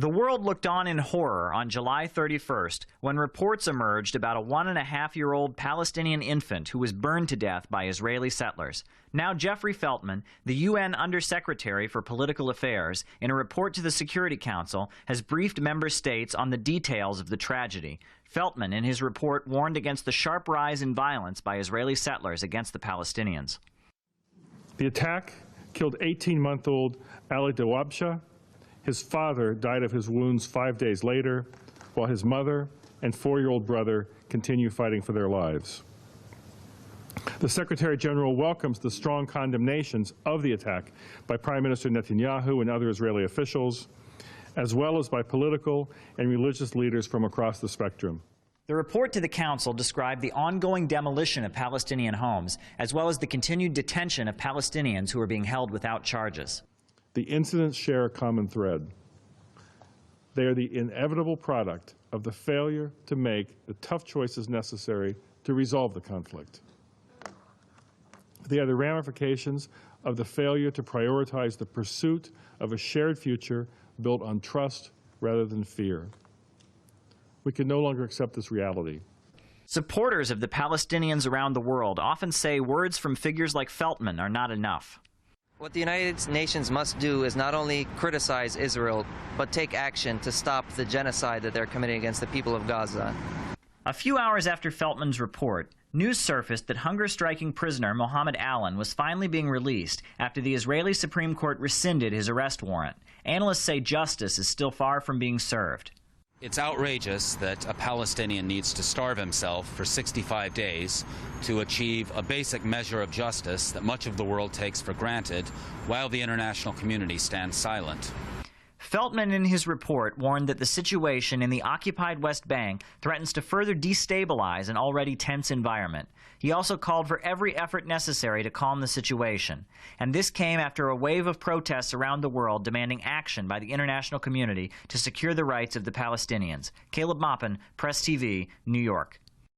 The world looked on in horror on July 31st when reports emerged about a 1.5-year-old Palestinian infant who was burned to death by Israeli settlers. Now Jeffrey Feltman, the UN Undersecretary for Political Affairs, in a report to the Security Council, has briefed member states on the details of the tragedy. Feltman, in his report, warned against the sharp rise in violence by Israeli settlers against the Palestinians. The attack killed 18-month-old Ali Dawabsha. His father died of his wounds 5 days later, while his mother and 4-year-old brother continue fighting for their lives. The Secretary General welcomes the strong condemnations of the attack by Prime Minister Netanyahu and other Israeli officials, as well as by political and religious leaders from across the spectrum. The report to the Council described the ongoing demolition of Palestinian homes, as well as the continued detention of Palestinians who are being held without charges. The incidents share a common thread. They are the inevitable product of the failure to make the tough choices necessary to resolve the conflict. They are the ramifications of the failure to prioritize the pursuit of a shared future built on trust rather than fear. We can no longer accept this reality. Supporters of the Palestinians around the world often say words from figures like Feltman are not enough. What the United Nations must do is not only criticize Israel, but take action to stop the genocide that they're committing against the people of Gaza. A few hours after Feltman's report, news surfaced that hunger-striking prisoner Mohammed Allen was finally being released after the Israeli Supreme Court rescinded his arrest warrant. Analysts say justice is still far from being served. It's outrageous that a Palestinian needs to starve himself for 65 days to achieve a basic measure of justice that much of the world takes for granted, while the international community stands silent. Feltman, in his report, warned that the situation in the occupied West Bank threatens to further destabilize an already tense environment. He also called for every effort necessary to calm the situation. And this came after a wave of protests around the world demanding action by the international community to secure the rights of the Palestinians. Caleb Maupin, Press TV, New York.